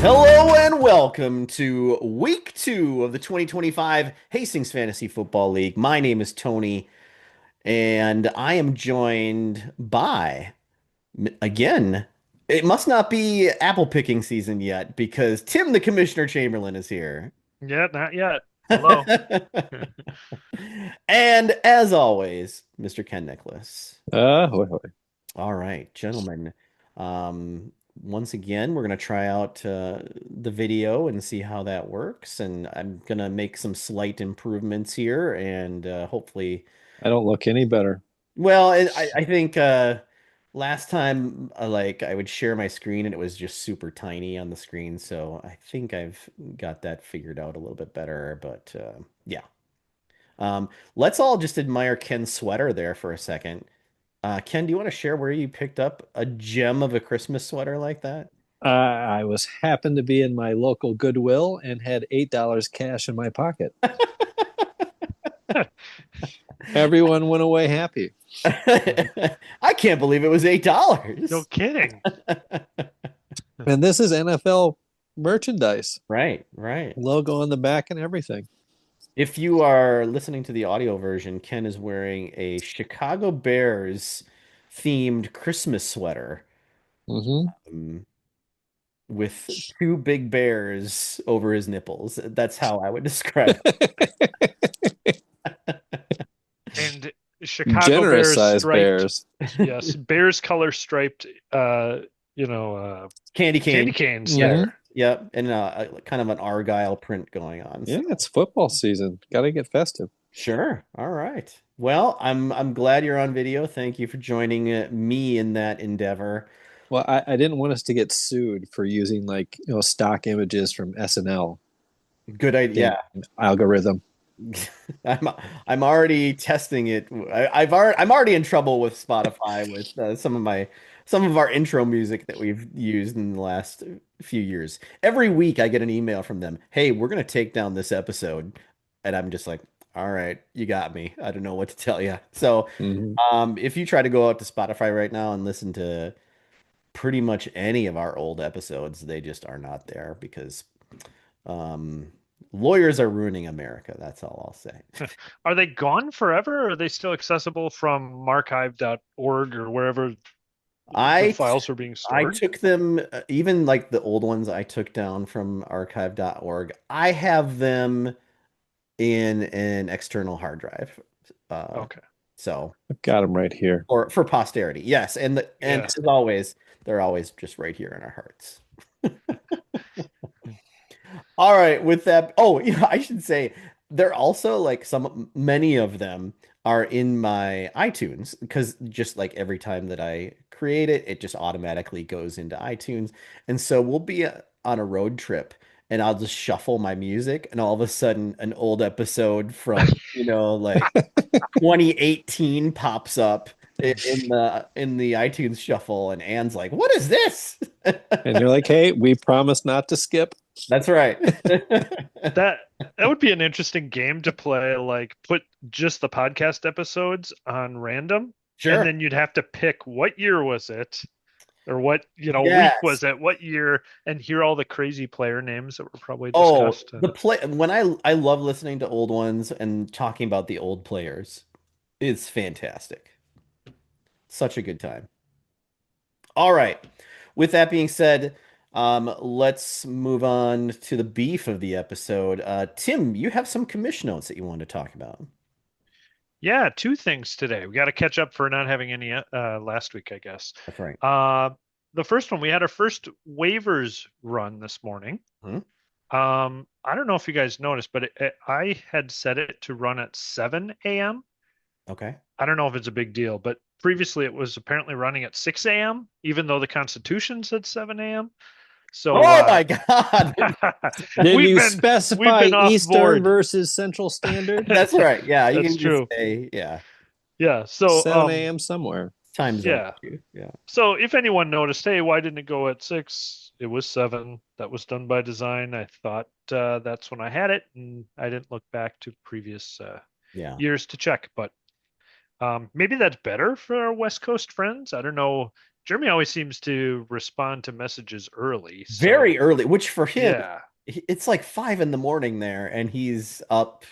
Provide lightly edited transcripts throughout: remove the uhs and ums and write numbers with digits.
Hello and welcome to week 2 of the 2025 Hastings Fantasy Football League. My name is Tony, and I am joined by, again, it must not be apple picking season yet because Tim the Commissioner Chamberlain is here. Yeah, not yet. Hello. And as always, Mr. Ken Nicholas. Hoy, hoy. All right, gentlemen. Um, Once again, we're gonna try out the video and see how that works. And I'm gonna make some slight improvements here, and hopefully, I don't look any better. well, I think last time, like I would share my screen and it was just super tiny on the screen. So I think I've got that figured out a little bit better. But yeah, let's all just admire Ken's sweater there for a second. Ken, do you want to share where you picked up a gem of a Christmas sweater like that? I was happened to be in my local Goodwill and had $8 cash in my pocket. Everyone went away happy. I can't believe it was No $8. kidding. And this is NFL merchandise, Right, right. logo on the back and everything. If you are listening to the audio version, Ken is wearing a Chicago Bears themed Christmas sweater Hmm um, with two big bears over his nipples. That's how I would describe And Chicago Generous Bears sized striped, bears. yes, Bears color striped candy candy cane. canes Yep, Hmm there. yep, and kind of an Argyle print going on. Yeah, So it's football season. Got to get festive. sure. All right. Well, I'm glad you're on video. Thank you for joining me in that endeavor. Well, I didn't want us to get sued for using stock images from SNL. Good idea. Dang algorithm. I'm I'm already testing it. I'm already in trouble with Spotify with some of our intro music that we've used in the last few years. Every week I get an email from them. Hey, we're gonna take down this episode, and I'm just like, all right, you got me. I don't know what to tell you. So, Hmm if you try to go out to Spotify right now and listen to pretty much any of our old episodes, they just are not there because um, lawyers are ruining America. That's all I'll say. Are they gone forever or are they still accessible from archive.org or wherever the I files are being I stored? took them, even like the old ones I took down from archive.org. I have them in an external hard drive. Uh, Okay. so I've got them right here. for posterity. Yes, and Yeah. as always, they're always just right here in our hearts. All right, with that, oh, yeah, I should say they're also like many of them are in my iTunes because just like every time that I create it, it just automatically goes into iTunes. And so we'll be on a road trip and I'll just shuffle my music and all of a sudden an old episode from, like 2018 pops up in the iTunes shuffle and Anne's like, "What is this?" And you're like, hey, we promised not to skip. That's right. That that would be an interesting game to play, like put just the podcast episodes on random, and Sure. then you'd have to pick what year was it, or what, week Yes. was it, what year, and hear all the crazy player names that were probably Oh, discussed. the And play when I love listening to old ones and talking about the old players. It's fantastic. Such a good time. All right. With that being said, let's move on to the beef of the episode. Tim, you have some commission notes that you want to talk about. yeah, two things today. We got to catch up for not having any last week, I guess. That's right. Uh, the first one, we had our first waivers run this morning. Hmm? I don't know if you guys noticed, but I had set it to run at 7 a.m. Okay. I don't know if it's a big deal, but previously it was apparently running at 6 a.m., even though the Constitution said 7 a.m. So Oh my God. Did we've you been we've specify been off Eastern board. versus Central Standard? That's right. Yeah, you That's can just true. say, yeah, Yeah. So 7 a.m. somewhere. time zone yeah. issue. Yeah. So if anyone noticed, hey, why didn't it go at 6? It was 7. That was done by design. I thought that's when I had it, and I didn't look back to previous Yeah. years to check. But maybe that's better for our West Coast friends. I don't know. Jeremy always seems to respond to messages early. So Very early, which for him, yeah, it's like 5 in the morning there, and he's up.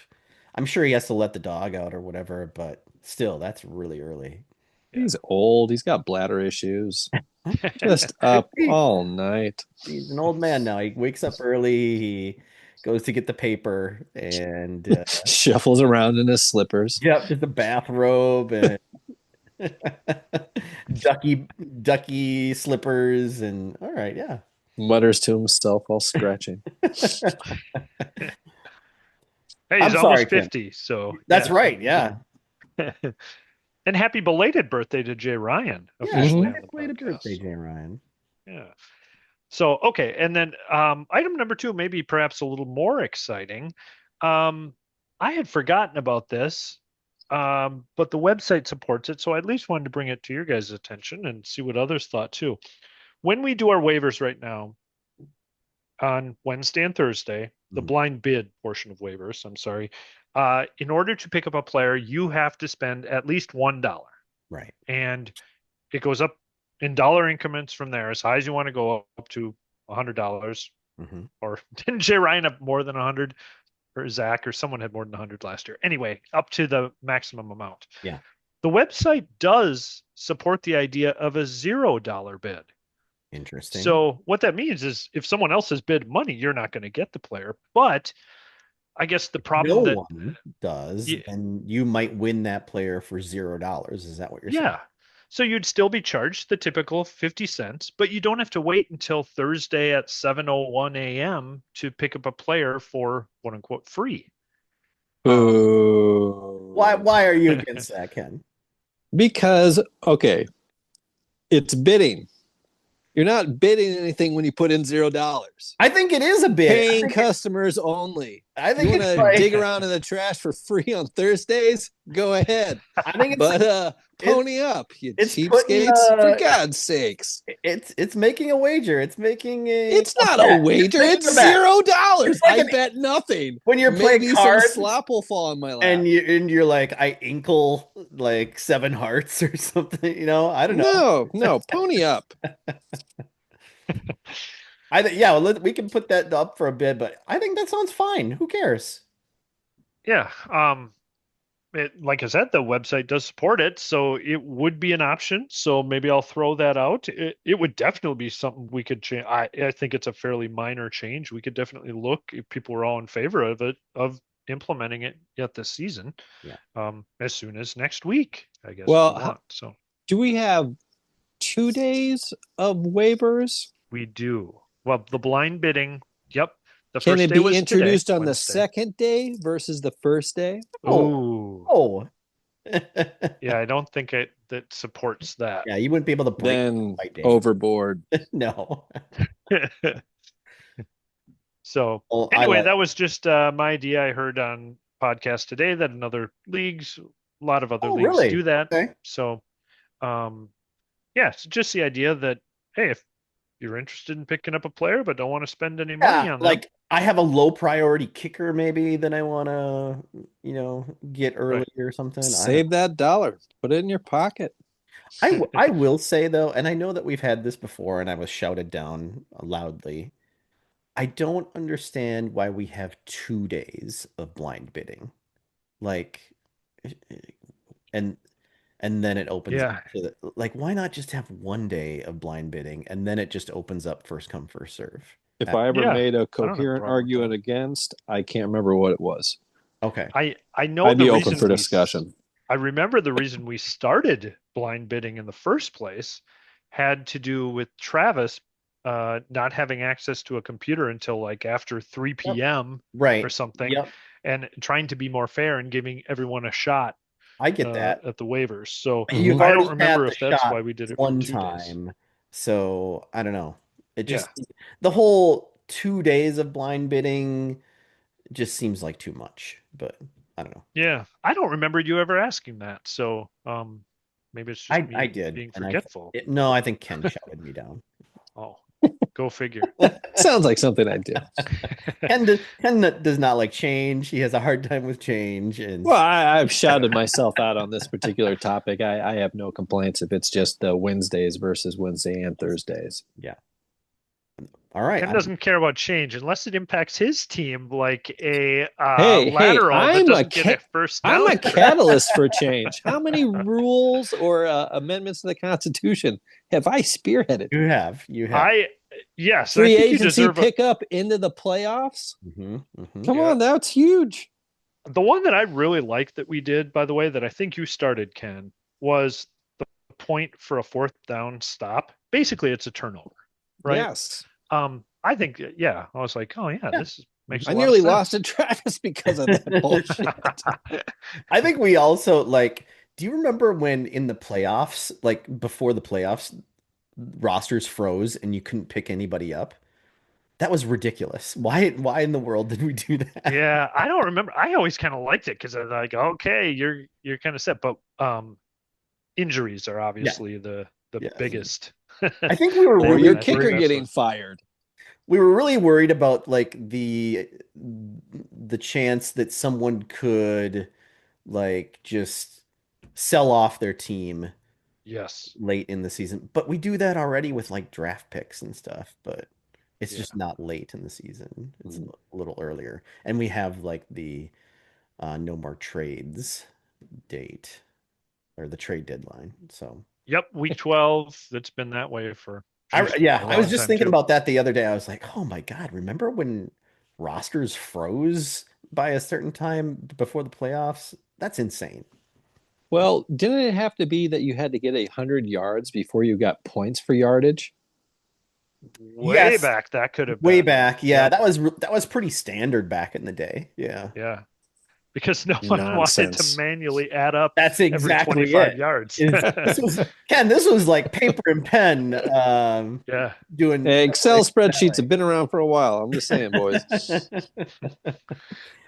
I'm sure he has to let the dog out or whatever, but still, that's really early. He's old. He's got bladder issues. yeah. Just up He- all night. He's an old man now. He wakes up early. He goes to get the paper, and Shuffles around in his slippers. yep, just a bathrobe and ducky slippers, and all right, yeah. Mutters to himself while scratching. Hey, I'm he's sorry, almost Ken. 50. So That's yeah. right. Yeah. And happy belated birthday to Jay Ryan, Yeah. officially on Mhm. the Belated birthday, podcast. Jay Ryan. Yeah. So, okay. And then item number two, maybe perhaps a little more exciting. Um, I had forgotten about this, but the website supports it. So I at least wanted to bring it to your guys' attention and see what others thought too. When we do our waivers right now on Wednesday and Thursday, the Mhm. blind bid portion of waivers, I'm sorry, in order to pick up a player, you have to spend at least $1. Right. And it goes up in dollar increments from there, as high as you want to go up to $100. Hmm. Or didn't Jay Ryan have more than 100, or Zach, or someone had more than 100 last year? Anyway, up to the maximum amount. Yeah. The website does support the idea of a $0 bid. Interesting. So what that means is if someone else has bid money, you're not going to get the player. But I guess the No problem that, one does, y- and you might win that player for $0. Is that what you're saying? yeah. So you'd still be charged the typical 50 cents, but you don't have to wait until Thursday at 7:01 a.m. to pick up a player for quote unquote free. Um, Why Boo. why are you against that, Ken? Because, okay, it's bidding. You're not bidding anything when you put in $0. I think it is a bit. Paying customers only. I You think want it's to like dig around in the trash for free on Thursdays? Go ahead. I think But it's pony up, you it's putting cheapskates. For God's sakes. it's making a wager. It's making It's a not a bet. It's wager. making It's a bet. $0. It's like I bet nothing. when you're playing Maybe some cards slop will fall on my lap. and you're like I inkle like 7 hearts or something, I don't know. No, no, pony up. Yeah, well, we can put that up for a bid, but I think that sounds fine. Who cares? yeah. Like I said, the website does support it, so it would be an option. So maybe I'll throw that out. It would definitely be something we could change. I think it's a fairly minor change. We could definitely look if people were all in favor of it, of implementing it yet this season, Yeah. as soon as next week, I guess, if we Well, want. So do we have 2 days of waivers? we do. Well, the blind bidding, yep. The Can first it day be was today, introduced on the Wednesday. second day versus the first day? Oh, Ooh, oh. yeah, I don't think that supports that. Yeah, you wouldn't be able to break Then fight day. overboard. No. So Well, I anyway, like. that was just my idea. I heard on podcast today that in other leagues, a lot of other Oh, leagues really? do that. Okay. So, yeah, it's just the idea that hey, if you're interested in picking up a player but don't want to spend any money Yeah, on them, like I have a low priority kicker maybe that I want to, get early right? or something. I don't know. Save that dollar. Put it in your pocket. I will say though, and I know that we've had this before and I was shouted down loudly. I don't understand why we have 2 days of blind bidding. Like, and and then it opens up Yeah, to like why not just have one day of blind bidding and then it just opens up first come first serve. If Uh, I ever yeah, made a I don't have a coherent problem with argument that. against, I can't remember what it was. okay. I know I'd the be open reason for discussion. I remember the reason we started blind bidding in the first place had to do with Travis not having access to a computer until like after 3 Yep. p.m. or Right. something, Yep. and trying to be more fair and giving everyone a shot I get that. at the waivers. So You've Mhm. I don't already had remember the if that's shot why we did it for one 2 days. time. So I don't know. It Yeah. just the whole 2 days of blind bidding just seems like too much, but I don't know. Yeah. I don't remember you ever asking that. So maybe it's just I me did, being and forgetful. no, I think Ken shouted me down. Oh. Go figure. Sounds like something I do. Ken does not like change. He has a hard time with change, and Well, I've shouted myself out on this particular topic. I have no complaints if it's just Wednesdays versus Wednesday and Thursdays. yeah. All right. Ken doesn't care about change unless it impacts his team, like a Hey, lateral that doesn't get a first I'm down. a catalyst for change. How many rules or amendments to the Constitution have I spearheaded? You have. I yes, I Free think you agency deserve a, pickup into the playoffs. Hmm. Come yeah. on, that's huge. The one that I really liked that we did, by the way, that I think you started, Ken, was the point for a fourth down stop. Basically, it's a turnover, right? Yes. I think, yeah, I was like, oh yeah, Yeah. this makes a I lot of nearly sense. lost to Travis because of that bullshit. I think we also like. Do you remember when in the playoffs, like before the playoffs, rosters froze and you couldn't pick anybody up? That was ridiculous. Why in the world did we do that? Yeah, I don't remember. I always kind of liked it because I'm like, okay, you're kind of set, but injuries are Yeah. obviously the Yeah. biggest I think we were Or thing, really your and I think kicker worried. that's getting what. fired. We were really worried about like the chance that someone could like just sell off their team Yes, late in the season. But we do that already with like draft picks and stuff, but it's yeah. just not late in the season. It's Mm. a little earlier. And we have like the no more trades date or the trade deadline. So Yep, week 12. It's been that way for geez, yeah, a I was long just time thinking too. about that the other day. I was like, oh my God, remember when rosters froze by a certain time before the playoffs? That's insane. Well, didn't it have to be that you had to get 100 yards before you got points for yardage? Way Yes, back, that could have way been. back. Yeah, Yep, that was pretty standard back in the day. Yeah. yeah, because no one wanted to Nonsense. manually add up That's every exactly 25 it. yards. This was Ken, this was like paper and pen Yeah. doing Excel spreadsheets have been around for a while. I'm just saying, boys.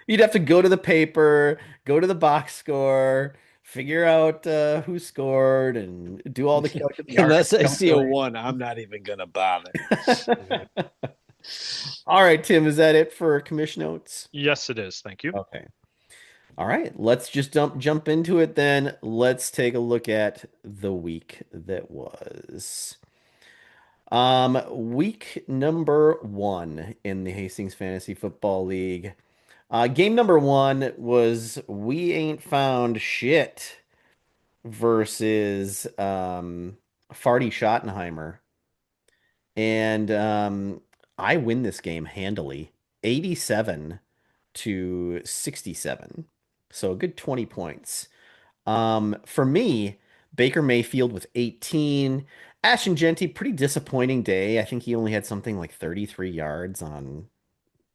You'd have to go to the paper, go to the box score, figure out who scored, and do all the yardage Unless I see a calculations. one, I'm not even gonna bother. Yeah. All right, Tim, is that it for commission notes? Yes, it is. Thank you. Okay. All right, let's just jump into it then. Let's take a look at the week that was. Week number 1 in the Hastings Fantasy Football League. Game number 1 was We Ain't Found Shit versus Farty Schottenheimer. And I win this game handily, 87 to 67. So a good 20 points. For me, Baker Mayfield with 18. Ashton Genty, pretty disappointing day. I think he only had something like 33 yards on,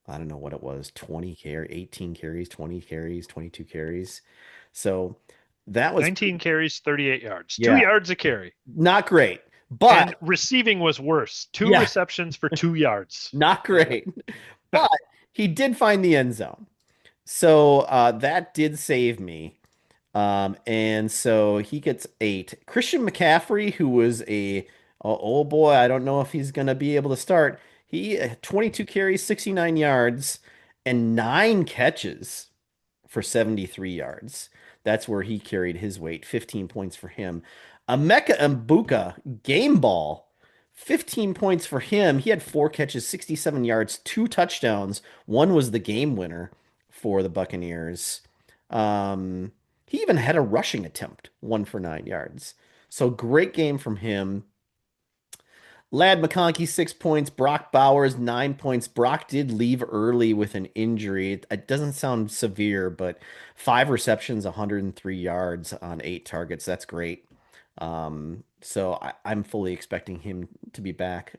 I don't know what it was, 18 carries, 20 carries, 22 carries. So that was 19 carries, 38 yards, two yeah, yards a carry. not great. But And receiving was worse. Two yeah, receptions for 2 yards. not great. But he did find the end zone. So that did save me. And so he gets 8. Christian McCaffrey, who was oh boy, I don't know if he's gonna be able to start. He 22 carries, 69 yards, and 9 catches for 73 yards. That's where he carried his weight. 15 points for him. Emeka Mbuka, game ball. 15 points for him. He had 4 catches, 67 yards, 2 touchdowns. One was the game winner for the Buccaneers. Um, he even had a rushing attempt, 1 for 9 yards. So great game from him. Lad McConkey, 6 points. Brock Bowers, 9 points. Brock did leave early with an injury. It doesn't sound severe, but 5 receptions, 103 yards on 8 targets. That's great. So I'm fully expecting him to be back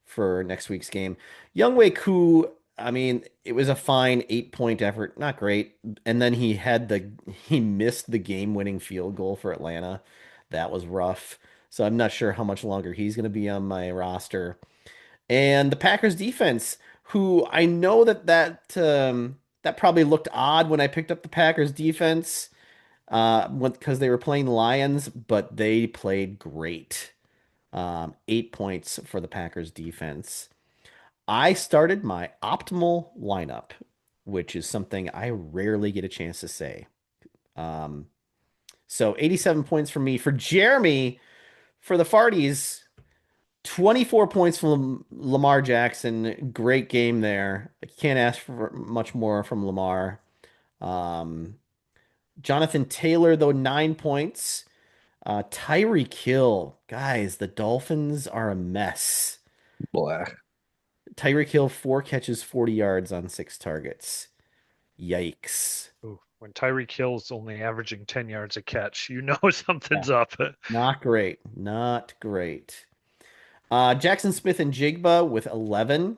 for next week's game. Youngwei Koo, I mean, it was a fine 8 point effort, not great. And then he missed the game-winning field goal for Atlanta. That was rough. So I'm not sure how much longer he's going to be on my roster. And the Packers defense, who I know that probably looked odd when I picked up the Packers defense, because they were playing the Lions, but they played great. 8 points for the Packers defense. I started my optimal lineup, which is something I rarely get a chance to say. Um, so 87 points for me. For Jeremy, for the Farties, 24 points from Lamar Jackson. Great game there. I can't ask for much more from Lamar. Um, Jonathan Taylor, though, 9 points. Tyreek Hill. Guys, the Dolphins are a mess. Blah. Tyreek Hill, 4 catches, 40 yards on 6 targets. Yikes. Ooh, when Tyreek Hill's only averaging 10 yards a catch, you know Yeah. something's up. Not great. Not great. Jackson Smith and Jigba with 11.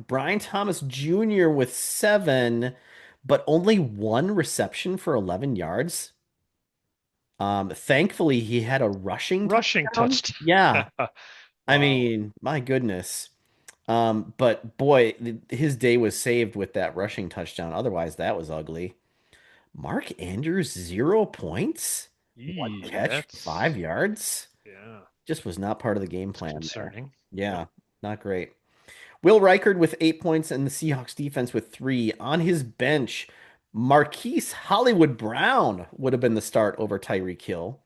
Brian Thomas Jr. with 7, but only one reception for 11 yards. Thankfully, he had a rushing Rushing touchdown. touchdown. Yeah. I Wow. mean, my goodness. But boy, his day was saved with that rushing touchdown. Otherwise, that was ugly. Mark Andrews, 0 points, one Eee, catch, that's 5 yards. yeah, Just was not part of the game it's plan there. concerning. Yep. Yeah, not great. Will Reichard with 8 points and the Seahawks defense with 3. On his bench, Marquise Hollywood Brown would have been the start over Tyreek Hill.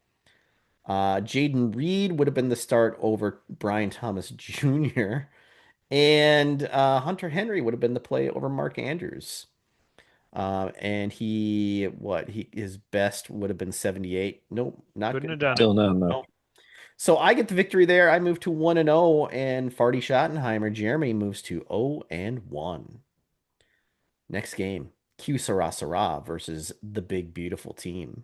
Jaden Reed would have been the start over Brian Thomas Jr. And Hunter Henry would have been the play over Mark Andrews. And his best would have been 78. Nope, not Couldn't good have done it. Still not enough. enough. So I get the victory there. I move to 1-0, and Farty Schottenheimer, Jeremy moves to 0-1. Next game, Q Sarah Sarah versus the big beautiful team.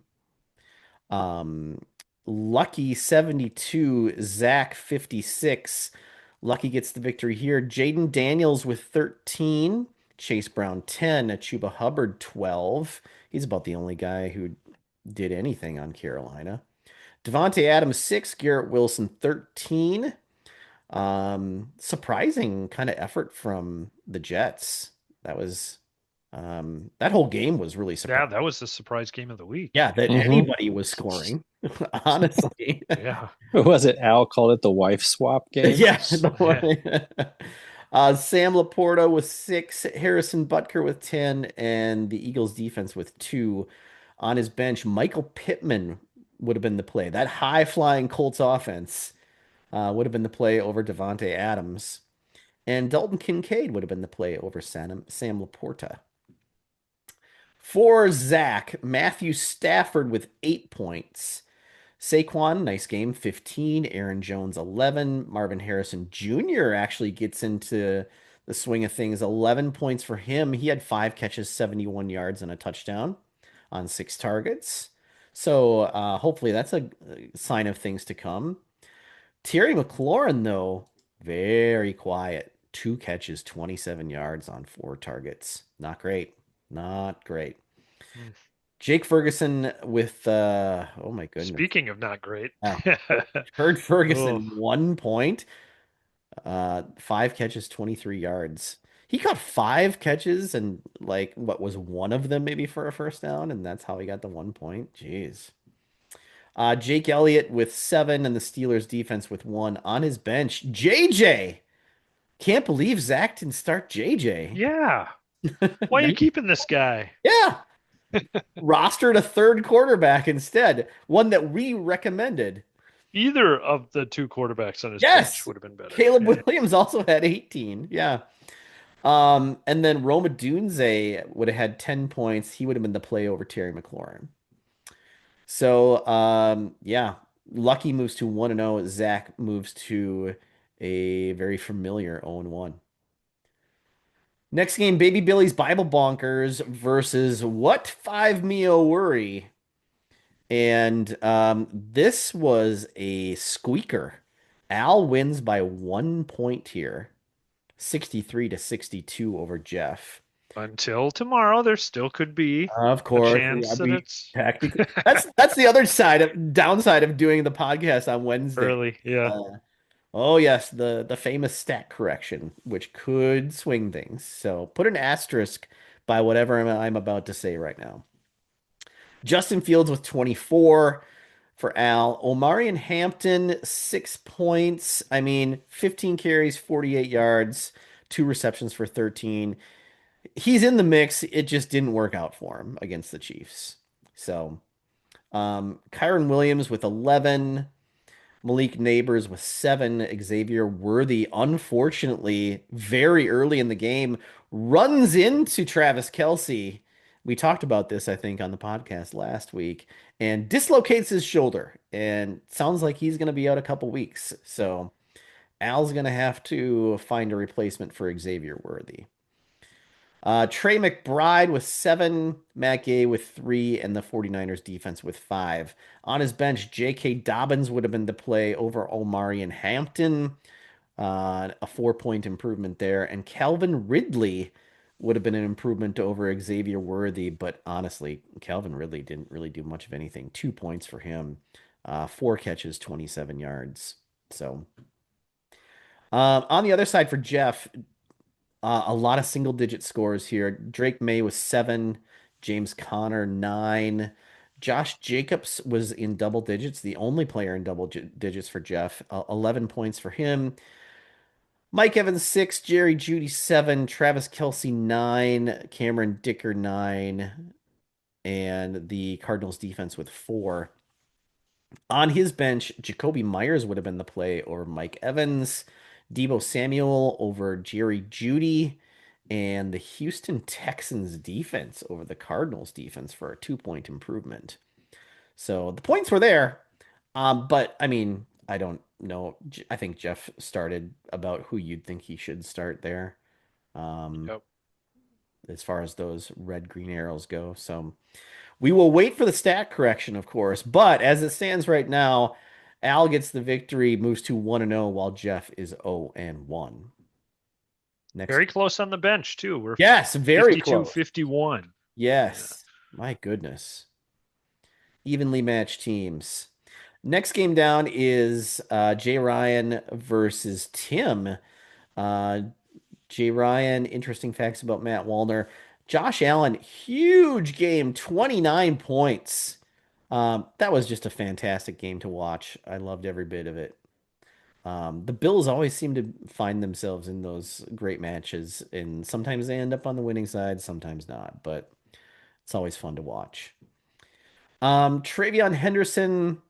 Um, Lucky 72, Zach 56. Lucky gets the victory here. Jaden Daniels with 13, Chase Brown 10, Chuba Hubbard 12. He's about the only guy who did anything on Carolina. Devontae Adams 6, Garrett Wilson 13. Surprising kind of effort from the Jets. That was that whole game was really Yeah, surprising. that was the surprise game of the week. Yeah, that Hmm. anybody was scoring, honestly. Yeah. Was it Al called it the wife swap game? Yeah, Yeah. Sam Laporta with 6, Harrison Butker with 10, and the Eagles defense with 2. On his bench, Michael Pittman would have been the play. That high-flying Colts offense would have been the play over Devontae Adams. And Dalton Kincaid would have been the play over Sam Laporta. For Zach, Matthew Stafford with 8 points. Saquon, nice game, 15. Aaron Jones, 11. Marvin Harrison Jr. actually gets into the swing of things. 11 points for him. He had 5 catches, 71 yards, and a touchdown on 6 targets. So hopefully that's a sign of things to come. Terry McLaurin, though, very quiet. 2 catches, 27 yards on 4 targets. Not great. Not great. Mm. Jake Ferguson with oh my goodness. Speaking of not great. Yeah. Kurt Oh, Ferguson, 1 point. 5 catches, 23 yards. He caught 5 catches and like what was one of them maybe for a first down, and that's how he got the 1 point. Jeez. Jake Elliott with 7 and the Steelers defense with 1 on his bench. JJ. Can't believe Zach didn't start JJ. yeah. Why are you keeping this guy? Yeah. Rostered a third quarterback instead, one that we recommended. Either of the two quarterbacks on his bench Yes. would have been better. Caleb Yeah. Williams also had 18. Yeah. And then Roma Dunze would have had 10 points. He would have been the play over Terry McLaurin. So, yeah, Lucky moves to 1-0. Zach moves to a very familiar 0-1. Next game, Baby Billy's Bible Bonkers versus What Five Mio Worry. And this was a squeaker. Al wins by 1 point here, 63-62 over Jeff. Until tomorrow, there still could be Of a course, chance that we it's technically that's the other downside of doing the podcast on Wednesday. early. Yeah. Uh, oh yes, the famous stat correction, which could swing things. So put an asterisk by whatever I'm about to say right now. Justin Fields with 24. for Al. Omari and Hampton, 6 points. I mean, 15 carries, 48 yards, two receptions for 13. He's in the mix. It just didn't work out for him against the Chiefs. So, Kyron Williams with 11. Malik Neighbors with 7. Xavier Worthy, unfortunately, very early in the game, runs into Travis Kelce. We talked about this, I think, on the podcast last week, and dislocates his shoulder. And sounds like he's going to be out a couple weeks. So Al's going to have to find a replacement for Xavier Worthy. Trey McBride with 7, Matt Gay with 3, and the 49ers defense with 5. On his bench, J.K. Dobbins would have been the play over Omari and Hampton, a 4-point improvement there. And Calvin Ridley would have been an improvement over Xavier Worthy, but honestly, Calvin Ridley didn't really do much of anything. 2 points for him, 4 catches, 27 yards. So, on the other side for Jeff, a lot of single digit scores here. Drake May was 7, James Conner 9. Josh Jacobs was in double digits, the only player in double digits for Jeff. 11 points for him. Mike Evans 6, Jerry Judy 7, Travis Kelce 9, Cameron Dicker 9, and the Cardinals defense with 4. On his bench, Jacoby Myers would have been the play over Mike Evans, Debo Samuel over Jerry Judy, and the Houston Texans defense over the Cardinals defense for a 2-point improvement. So the points were there. But I mean, I don't know. I think Jeff started about who you'd think he should start there. Um, Yep. as far as those red green arrows go. So we will wait for the stat correction, of course, but as it stands right now, Al gets the victory, moves to 1-0, while Jeff is 0-1. Next. Very close on the bench, too. We're Yes, very 52 close. 51. Yeah. Yes. My goodness. Evenly matched teams. Next game down is Jay Ryan versus Tim. Uh, Jay Ryan, interesting facts about Matt Wallner. Josh Allen, huge game, 29 points. That was just a fantastic game to watch. I loved every bit of it. The Bills always seem to find themselves in those great matches, and sometimes they end up on the winning side, sometimes not, but it's always fun to watch. Travion Henderson,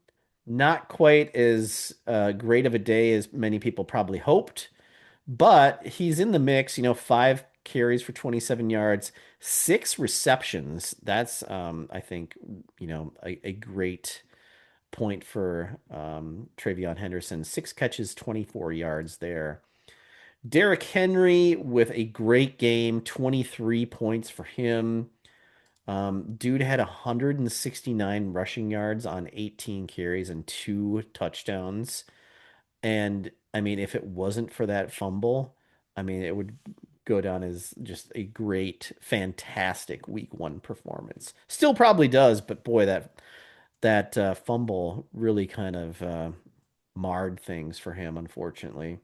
not quite as great of a day as many people probably hoped, but he's in the mix. 5 carries for 27 yards, 6 receptions. That's, I think, a great point for Travion Henderson. 6 catches, 24 yards there. Derrick Henry with a great game, 23 points for him. Dude had 169 rushing yards on 18 carries and 2 touchdowns. And I mean, if it wasn't for that fumble, I mean, it would go down as just a great, fantastic week 1 performance. Still probably does, but boy, that fumble really kind of marred things for him, unfortunately.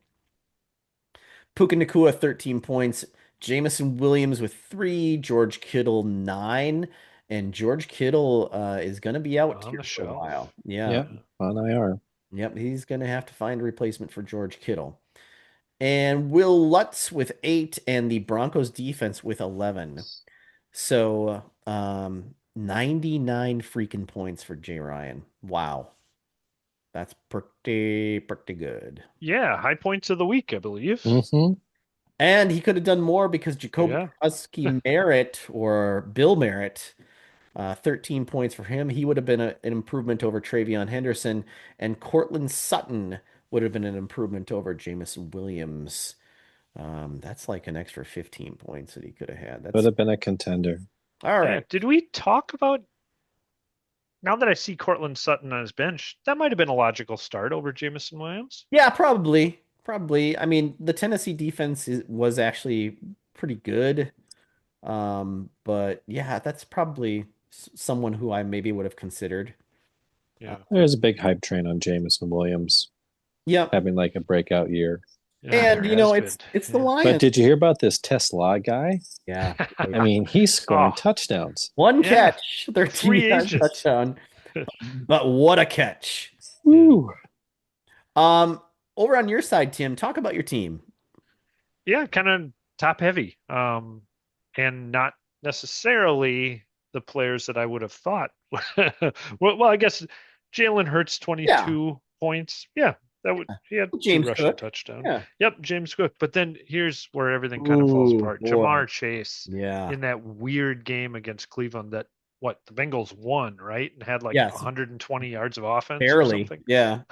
Puka Nacua, 13 points. Jamison Williams with 3. George Kittle, 9. And George Kittle is going to be out On here the for a while. shelf. Yeah. Yeah, on IR. Yep. He's going to have to find a replacement for George Kittle. And Will Lutz with 8 and the Broncos defense with 11. So 99 freaking points for Jay Ryan. Wow. That's pretty good. Yeah, high points of the week, I believe. Mm-hmm. And he could have done more because Jacoby Yeah. Husky Merritt or Bill Merritt, 13 points for him. He would have been an improvement over Travion Henderson, and Cortland Sutton would have been an improvement over Jamison Williams. That's like an extra 15 points that he could have had. Would That's have been a contender. all Yeah. right. Did we talk about, now that I see Cortland Sutton on his bench, that might have been a logical start over Jamison Williams? Yeah, probably. Probably. I mean, the Tennessee defense was actually pretty good. But yeah, that's probably someone who I maybe would have considered. Yeah. There's a big hype train on Jameson Williams Yep. having like a breakout year. Yeah, And there you know, has it's been. the Yeah. But Lions. did you hear about this Tesla guy? Yeah. I mean, he's scoring Oh. touchdowns. One Yeah. catch, 13 Free yard agent. touchdown. But what a catch. Yeah. Woo. Um, Over on your side, Tim, talk about your team. Yeah, kind of top heavy. And not necessarily the players that I would have thought. Well, I guess Jalen Hurts Yeah, 22 points. Yeah, that would he had two James rushing Cook. touchdowns. Yeah. Yep, James Cook. But then here's where everything kind of falls Ooh, apart. boy. Jamar Chase Yeah. in that weird game against Cleveland that what the Bengals won, right? And had like Yes, 120 yards of offense or barely. something. Yeah.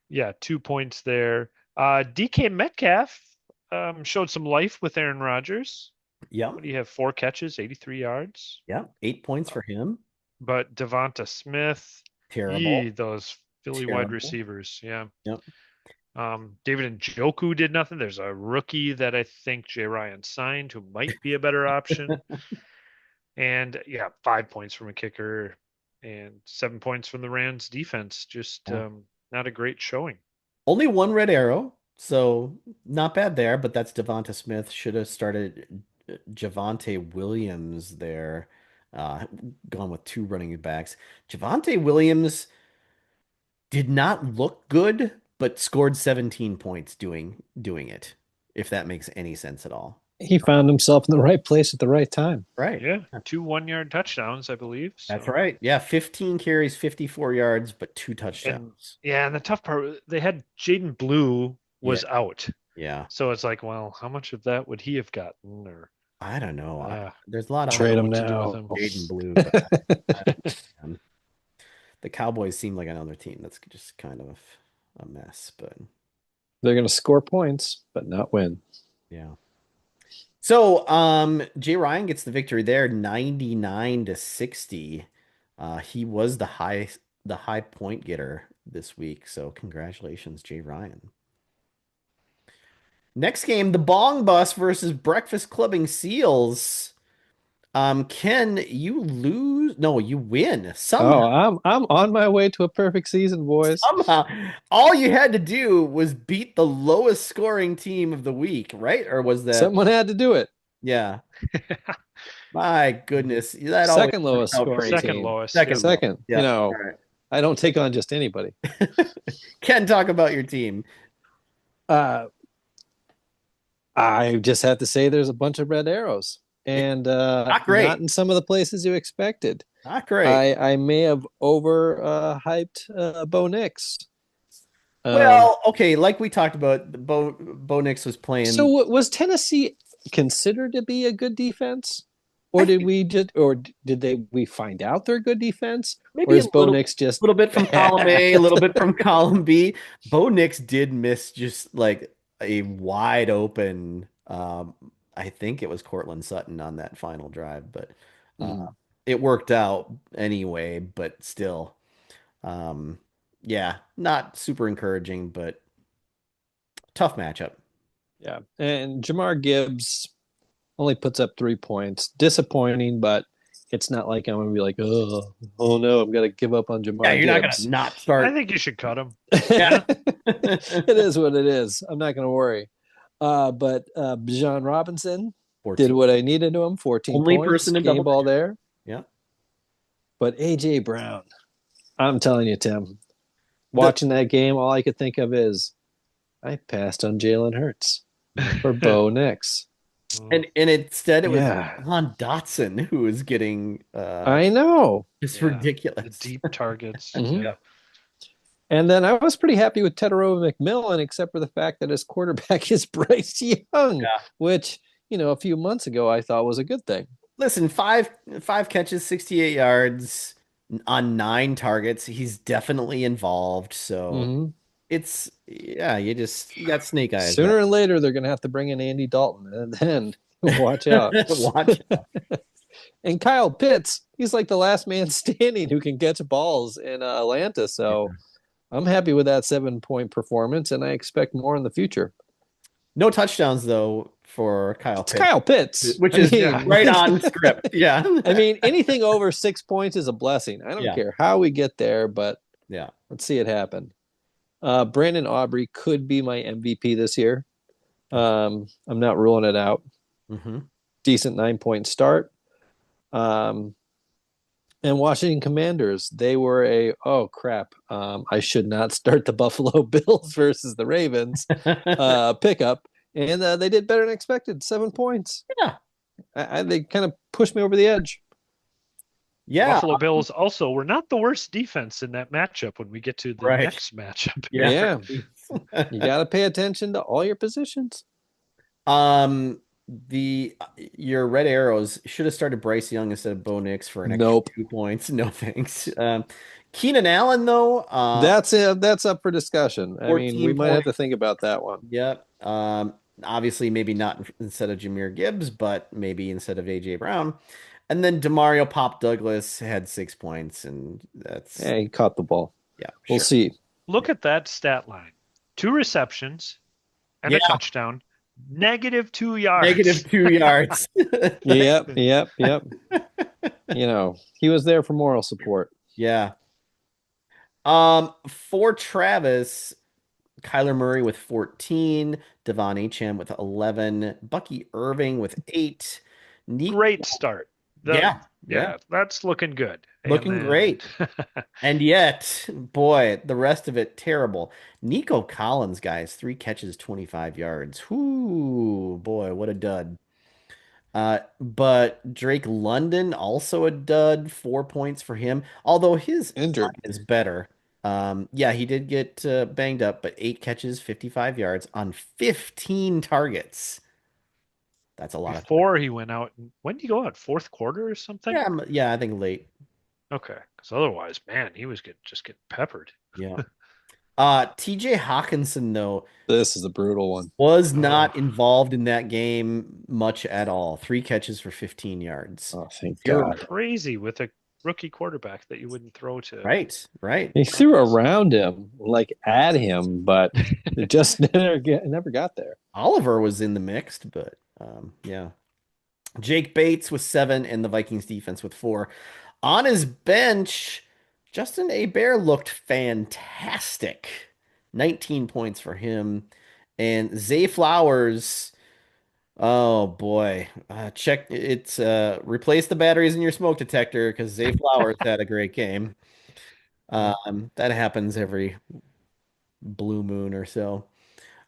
Yeah, 2 points there. DK Metcalf showed some life with Aaron Rodgers. Yep. What do you have? 4 catches, 83 yards. Yep. 8 points Uh, for him. but Devonta Smith, Terrible. those Philly wide Terrible. receivers. Yeah. Yep. David Njoku did nothing. There's a rookie that I think Jay Ryan signed who might be a better option. And yeah, 5 points from a kicker and 7 points from the Rams defense. Just Yeah. not a great showing. Only one red arrow, so not bad there, but that's Devonta Smith. Should have started Javante Williams there. Gone with two running backs. Javante Williams did not look good, but scored 17 points doing it, if that makes any sense at all. He found himself in the right place at the right time. Right. Yeah, 2 1-yard touchdowns, I believe. That's So, right. Yeah, 15 carries, 54 yards, but two and touchdowns. yeah, and the tough part, they had Jaden Blue Yeah. was out. Yeah. So it's like, well, how much of that would he have gotten? Or I don't know. There's a lot I of don't Trade know him what to do with now. him. Jaden Blue, but the Cowboys seem like another team that's just kind of a mess. But They're going to score points, but not win. yeah. So, Jay Ryan gets the victory there, 99-60. He was the high point getter this week. So, congratulations, Jay Ryan. Next game, the Bong Bus versus Breakfast Clubbing Seals. Ken, you lose. No, you win somehow. Oh, I'm on my way to a perfect season, boys. Somehow, all you had to do was beat the lowest scoring team of the week, right? Or was that? Someone had to do it. Yeah. My goodness, that always Second works lowest out for scoring you. Second team. lowest. Second Yeah. lowest. Second, Yeah. All right. I don't take on just anybody. Ken, talk about your team. Uh, I just have to say there's a bunch of red arrows, and Not great. not in some of the places you expected. Not great. I may have over hyped Bo Nix. Well, okay, like we talked about, Bo Nix was playing. So was Tennessee considered to be a good defense, or I did think we find out they're a good defense, or maybe a is Bo Nix just little bit from column A, a little bit from column B. Bo Nix did miss just like a wide open. I think it was Cortland Sutton on that final drive, but Mhm. it worked out anyway. But still, um, yeah, not super encouraging, but tough matchup. Yeah, and Jamar Gibbs only puts up 3 points. Disappointing, but it's not like I'm gonna be like, oh no, I'm gonna give up on Yeah, Jamar you're not Gibbs. gonna not I start. think you should cut him. Yeah. It is what it is. I'm not gonna worry. But Bijan Robinson 14. did what I needed to him. 14 Only points. person in Game double ball digits. there. Yeah. But AJ Brown, I'm telling you, Tim, watching that game, all I could think of is I passed on Jalen Hurts for Bo Nix. And instead it was Yeah. Jahan Dotson who was getting I know. it's Yeah, the ridiculous. deep targets. Mhm. Yeah. And then I was pretty happy with Tedorova McMillan, except for the fact that his quarterback is Bryce Young, Yeah. which, a few months ago I thought was a good thing. Listen, five catches, 68 yards on 9 targets. He's definitely involved. So Mhm. it's yeah, you got snake eyes. Sooner or later, they're going to have to bring in Andy Dalton, and then watch out. Watch out. And Kyle Pitts, he's like the last man standing who can catch balls in Atlanta. So I'm happy with that 7-point performance, and I expect more in the future. No touchdowns though for Kyle It's Pitts, Kyle Pitts, which I is mean- right on script. Yeah. I mean, anything over 6 points is a blessing. I don't Yeah. care how we get there, but Yeah. let's see it happen. Brandon Aubrey could be my MVP this year. I'm not ruling it out. hmm Decent 9-point start. And And Washington Commanders, they were a oh crap. I should not start the Buffalo Bills versus the Ravens pickup, and they did better than expected. 7 points. Yeah. They kind of pushed me over the edge. Yeah. Buffalo Bills also were not the worst defense in that matchup when we get to the Right. next matchup Yeah. here. Yeah, you got to pay attention to all your positions. Um, the your Red Arrows should have started Bryce Young instead of Bo Nix for an extra Nope, 2 points. No thanks. Keenan Allen though, that's it. That's up for discussion. I mean, we 14 might have to points. think about that one. Yep. Obviously maybe not instead of Jahmyr Gibbs, but maybe instead of AJ Brown. And then Demario Pop Douglas had 6 points, and that's Hey, he caught the ball. yeah, We'll sure. see. Look at that stat line. 2 receptions and Yeah, a touchdown, -2 yards. -2 yards. Yep, yep, yep. He was there for moral support. Yeah. For Travis, Kyler Murray with 14, Devon Achane with 11, Bucky Irving with 8, Nick. Great start. Yeah, yeah, Yeah, that's looking good. And looking then great. And yet, boy, the rest of it terrible. Nico Collins, guys, 3 catches, 25 yards. Whoo, boy, what a dud. But Drake London also a dud, 4 points for him. Although his line Injured. is better. Yeah, he did get banged up, but 8 catches, 55 yards on 15 targets. That's a lot of targets. before he went out, when did he go out? Fourth quarter or something? Yeah, yeah, I think late. Okay, because otherwise, man, he was just getting peppered. Yeah. TJ Hawkinson though This is a brutal one. was Oh, not involved in that game much at all. 3 catches for 15 yards. Oh, thank you're Zero. God. crazy with a rookie quarterback that you wouldn't throw to. Right, right. He threw around him, like at him, but it just never got there. Oliver was in the mixed, but yeah. Jake Bates with 7 and the Vikings defense with 4. On his bench, Justin Bear looked fantastic. 19 points for him. And Zay Flowers, oh boy. Check it's replace the batteries in your smoke detector because Zay Flowers had a great game. That happens every blue moon or so.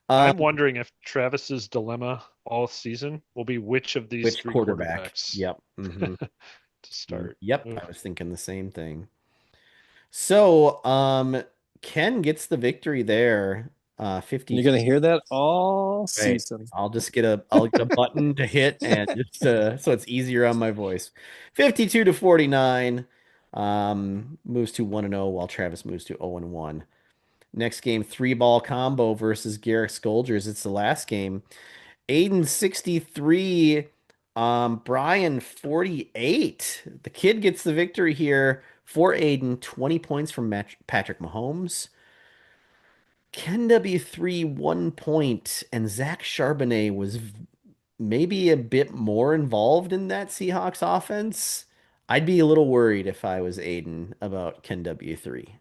Um, I'm wondering if Travis's dilemma all season will be which of these which three quarterback? quarterbacks Yep. hmm to start. Yep, Ugh. I was thinking the same thing. So, Ken gets the victory there. You're 50. gonna hear that all Right. season. I'll get a button to hit and just so it's easier on my voice. 52 to 49. Moves to 1-0 while Travis moves to 0-1. Next game, 3-ball combo versus Garrett Scolders. It's the last game. Aiden 63, Brian 48. The kid gets the victory here for Aiden. 20 points from Patrick Mahomes. Ken W3, 1 point, and Zach Charbonnet was maybe a bit more involved in that Seahawks offense. I'd be a little worried if I was Aiden about Ken W3.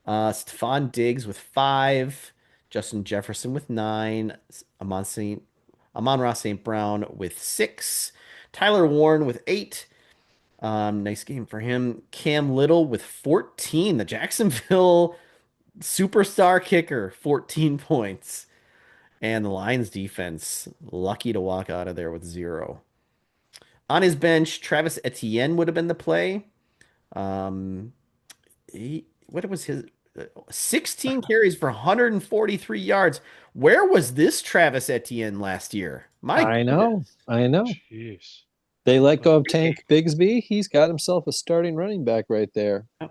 Stephon Diggs with 5, Justin Jefferson with 9, Amon-Ra St. Brown with 6, Tyler Warren with 8. Nice game for him. Cam Little with 14, the Jacksonville superstar kicker, 14 points. And the Lions defense, lucky to walk out of there with 0. On his bench, Travis Etienne would have been the play. Um, what was his 16 carries for 143 yards. Where was this Travis Etienne last year? My I goodness. know. I know. Jeez. They let go of Great Tank Bigsby. He's got himself a starting running back right there. game.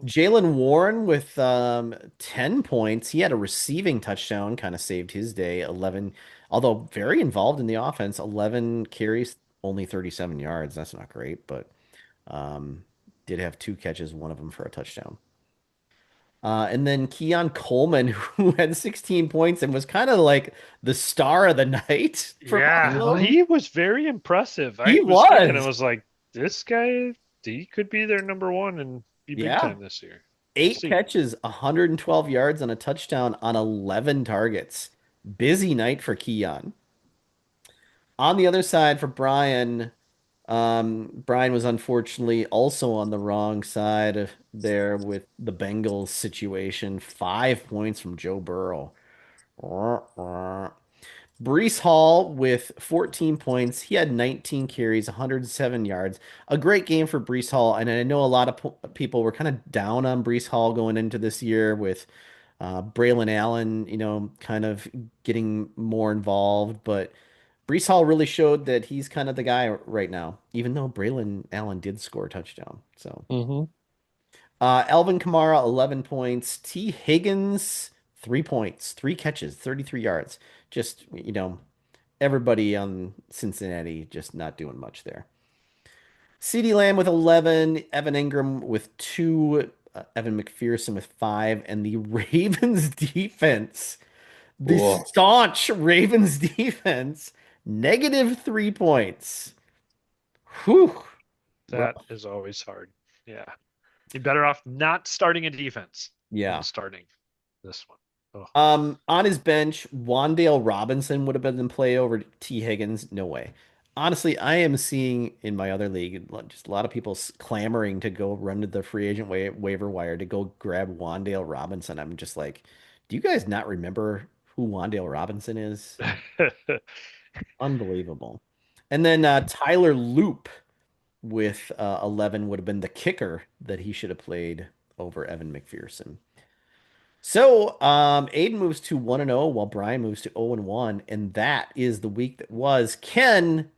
Jalen Warren with 10 points. He had a receiving touchdown, kind of saved his day. 11, although very involved in the offense. 11 carries, only 37 yards. That's not great, but um, did have 2 catches, one of them for a touchdown. And then Keon Coleman, who had 16 points and was kind of like the star of the night for Yeah, Buffalo. he was very impressive. He I was thinking, I was. was like, this guy, he could be their number one and be big Yeah. time this year. We'll Eight see. catches, 112 yards and a touchdown on 11 targets. Busy night for Keon. On the other side for Brian, Brian was unfortunately also on the wrong side of there with the Bengals situation. 5 points from Joe Burrow. Brees Hall with 14 points. He had 19 carries, 107 yards. A great game for Brees Hall. And I know a lot of people were kind of down on Brees Hall going into this year with Braylon Allen, kind of getting more involved. But Brees Hall really showed that he's kind of the guy right now, even though Braylon Allen did score a touchdown. So, Hmm. Alvin Kamara, 11 points. T. Higgins, 3 points, three catches, 33 yards. Just, everybody on Cincinnati just not doing much there. CeeDee Lamb with 11, Evan Ingram with 2, Evan McPherson with 5, and the Ravens defense, the Cool. staunch Ravens defense, -3 points. Whew. That Rough. is always hard. Yeah. You're better off not starting a defense than Yeah. starting this one. Oh. On his bench, Wandale Robinson would have been in play over T. Higgins. No way. Honestly, I am seeing in my other league just a lot of people clamoring to go run to the free agent waiver wire to go grab Wandale Robinson. I'm just like, do you guys not remember who Wandale Robinson is? Unbelievable. And then Tyler Loop with 11 would have been the kicker that he should have played over Evan McPherson. So, Aiden moves to 1-0 while Brian moves to 0-1, and that is the week that was. Ken,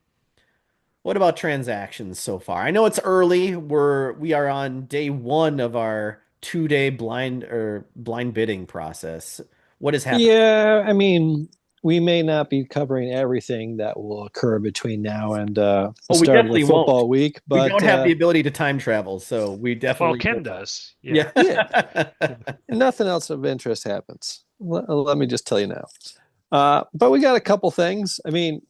what about transactions so far? I know it's early. We are on day one of our 2-day blind bidding process. What has happened? Yeah, I mean, we may not be covering everything that will occur between now and the Oh, we start of the definitely won't. football week, We but don't have the ability to time travel, so we Well, definitely Ken will. does. Yeah. Yeah. yeah, nothing else of interest happens. Let me just tell you now. But we got a couple things. I mean,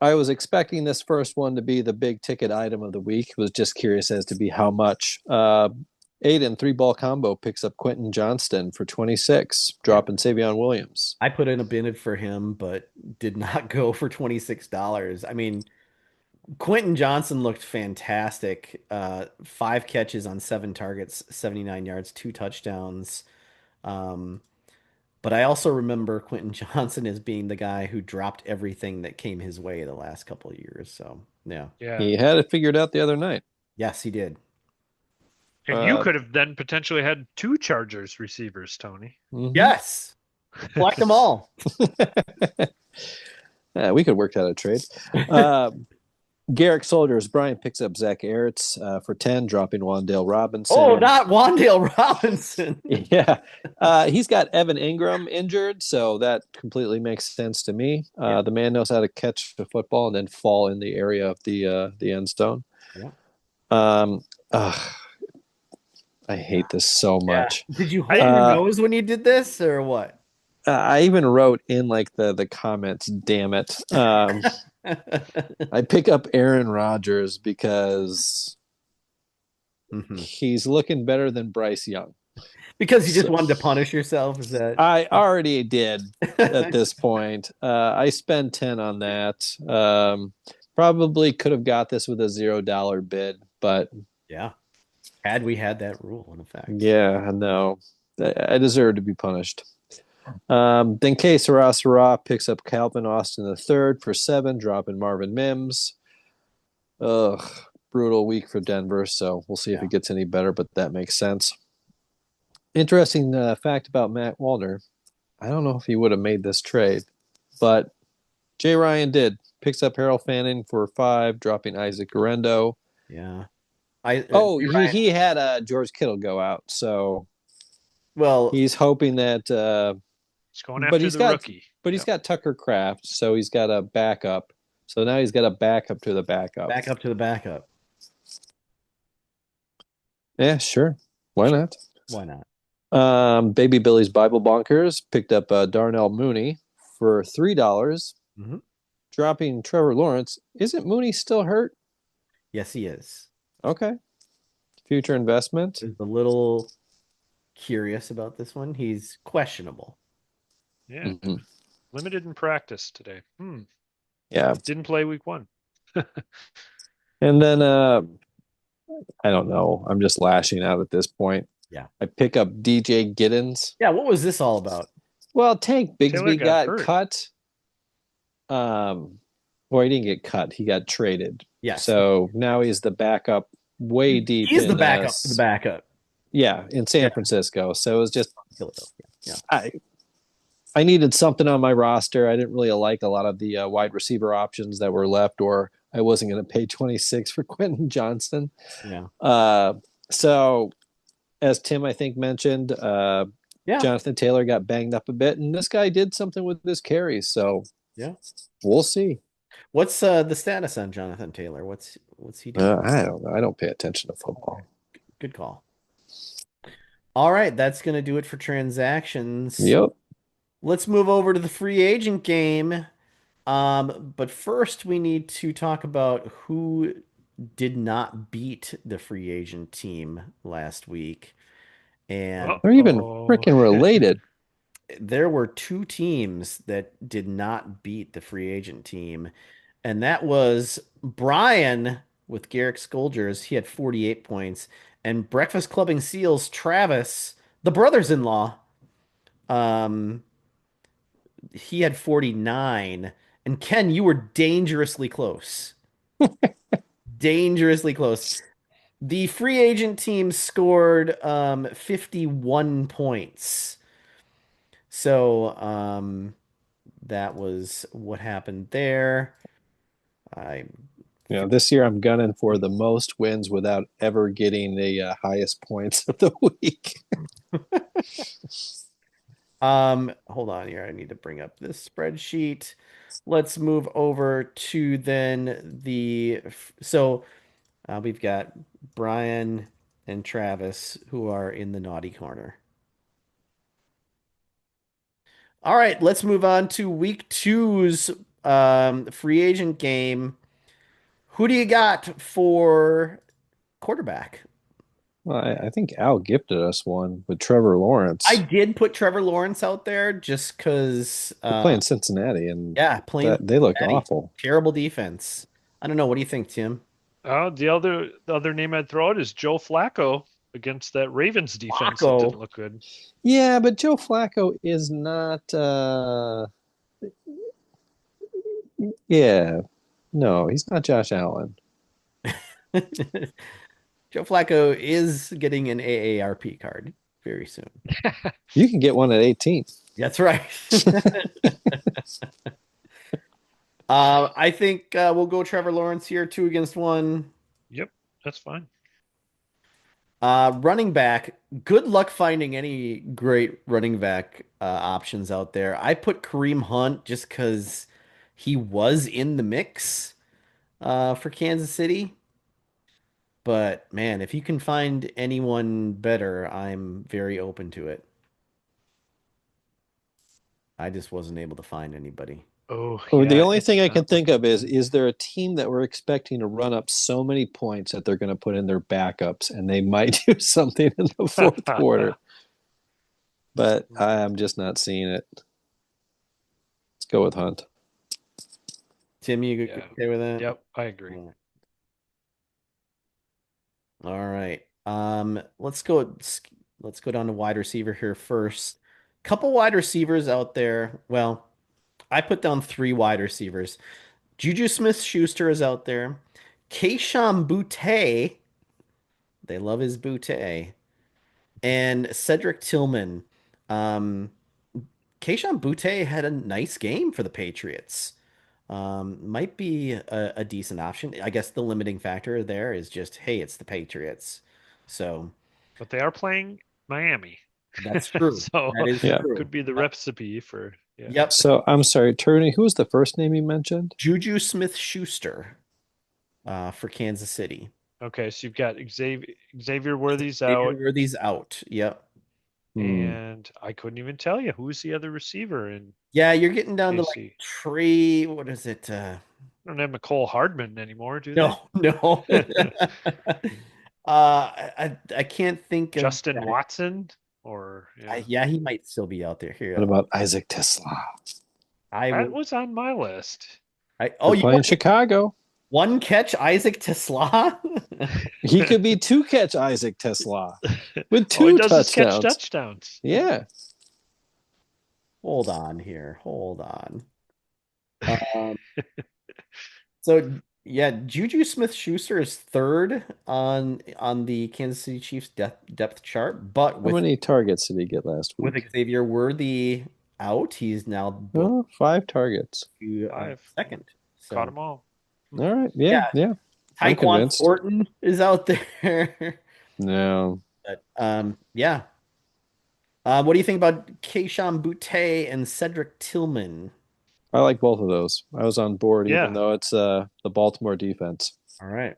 I was expecting this first one to be the big ticket item of the week. Was just curious as to be how much. Aiden 3 ball combo picks up Quentin Johnston for 26, Yeah. dropping Savion Williams. I put in a bid for him, but did not go for $26. I mean, Quentin Johnson looked fantastic. 5 catches on 7 targets, 79 yards, 2 touchdowns. Um, but I also remember Quentin Johnson as being the guy who dropped everything that came his way the last couple of years. So, yeah. Yeah. He had it figured out the other night. Yes, he did. And you Uh, could have then potentially had two Chargers receivers, Tony. mhm. Yes. Collect them all. Yeah, we could work out a trade. Uh, Garrick Soldiers, Brian picks up Zach Ertz for 10, dropping Wandale Oh, Robinson. not Wandale Robinson. Yeah. He's got Evan Ingram injured, so that completely makes sense to me. Yeah. The man knows how to catch the football and then fall in the area of the end zone. Yeah. Um, ugh, I hate this so Yeah. much. Did you hold I your Uh, nose when you did this or what? I even wrote in like the comments, damn it. I pick up Aaron Rodgers because Mhm. he's looking better than Bryce Young. Because you just So wanted to punish yourself, is that? I already did at this point. I spent 10 on that. Probably could have got this with a $0 bid, but Yeah. Had we had that rule in effect. yeah, no, I deserve to be punished. Then K. Sarah picks up Calvin Austin III for 7, dropping Marvin Mims. Ugh, brutal week for Denver, so we'll see if Yeah. it gets any better, but that makes sense. Interesting fact about Matt Wallner. I don't know if he would have made this trade, but Jay Ryan did. Picks up Harold Fanning for 5, dropping Isaac Garendo. Yeah. I Oh, Jay Ryan, he had George Kittle go out, so well, he's hoping that. He's going But after he's the got rookie. he's Yep. got Tucker Kraft, so he's got a backup. So now he's got a backup to the backup. back up to the backup. Yeah, sure. Why Sure. not? Why not? Baby Billy's Bible Bonkers picked up Darnell Mooney for $3, Hmm. dropping Trevor Lawrence. Isn't Mooney still hurt? Yes, he is. Okay. Future investment. Is a little curious about this one. He's questionable. Yeah. Mm-hmm. Limited in practice today. Yeah. Didn't play week one. And then I don't know. I'm just lashing out at this point. Yeah. I pick up DJ Giddens. Yeah, what was this all about? Well, Tank Taylor Bigsby got got hurt. cut. Well, he didn't get cut. He got traded. Yes. So now he's the backup way deep He's the in backup to the backup. yeah, in San Yeah. Francisco. So it was just Philadelphia. Yeah. I needed something on my roster. I didn't really like a lot of the wide receiver options that were left, or I wasn't going to pay 26 for Quentin Johnston. Yeah. So as Tim, I think, mentioned, Yeah. Jonathan Taylor got banged up a bit, and this guy did something with his carries. So Yeah. we'll see. What's the status on Jonathan Taylor? What's he doing? I don't know. I don't pay attention to football. Good call. All right, that's gonna do it for transactions. Yep. Let's move over to the free agent game. But first we need to talk about who did not beat the free agent team last week. And They're even Uh-oh. freaking related. there were two teams that did not beat the free agent team, and that was Brian with Garrick Scolders. He had 48 points, and Breakfast Clubbing Seals Travis, the brothers-in-law, um, he had 49. And Ken, you were dangerously close. Dangerously close. The free agent team scored 51 points. So that was what happened there. I This year I'm gunning for the most wins without ever getting the highest points of the week. hold on here. I need to bring up this spreadsheet. Let's move over to then we've got Brian and Travis who are in the naughty corner. All right, let's move on to week two's free agent game. Who do you got for quarterback? Well, I think Al gifted us one with Trevor I Lawrence. did put Trevor Lawrence out there just because, They're playing Cincinnati, and yeah, playing that they look Cincinnati. awful. Terrible defense. I don't know. What do you think, Tim? The other name I'd throw out is Joe Flacco against that Ravens defense that didn't Flacco. look good. Yeah, but Joe Flacco is not. Yeah, no, he's not Josh Allen. Joe Flacco is getting an AARP card very soon. You can get one at 18. That's right. I think we'll go Trevor Lawrence here, 2 against 1. Yep, that's fine. Running back, good luck finding any great running back options out there. I put Kareem Hunt just because he was in the mix for Kansas City. But man, if you can find anyone better, I'm very open to it. I just wasn't able to find anybody. Oh, Or the yeah, only thing it's I can not think of looking is there a team that we're expecting to run up so many points that they're going to put in their backups and they might do something in the fourth good. quarter? But I'm just not seeing it. Let's go with Hunt. Tim, you Yeah. okay with that? Yep, I agree. All right. Let's go down to wide receiver here first. Couple wide receivers out there. Well, I put down 3 wide receivers. Juju Smith-Schuster is out there. Kayshon Boutte, they love his Boutte, and Cedric Tillman. Um, Kayshon Boutte had a nice game for the Patriots. Might be a decent option. I guess the limiting factor there is just, hey, it's the Patriots. So But they are playing Miami. that's true. So That is Yeah. true. could be the recipe for yeah. Yep. So I'm sorry, Turney, who was the first name you mentioned? Juju Smith-Schuster for Kansas City. Okay, so you've got Xavier Worthy's Xavier out, Worthy's out. Yep. and I couldn't even tell you who's the other receiver in Yeah, you're getting down to like KC. Trey. What is it? Don't have McCole Hardman anymore, do No, no. they? I can't think of Justin that. Watson or yeah. Yeah, he might still be out there. Here, What about Isaac Tesla? I That will. was on my list. Oh, They're playing Chicago. One catch Isaac Tesla. He could be two catch Isaac Tesla with All he two does is catch touchdowns. touchdowns. Yeah. Hold on here. Hold on. Um, so yeah, Juju Smith-Schuster is third on the Kansas City Chiefs depth chart, but How with many targets did he get last with week? Xavier Worthy out, he's now built Oh, 5 targets. to Five. Yeah. second. Caught So them all. All right. Yeah. yeah, Yeah. I'm Tyquan convinced. Thornton is out there. No. But yeah. What do you think about Keishon Butte and Cedric Tillman? I like both of those. I was on board, even Yeah. though it's the Baltimore defense. All right.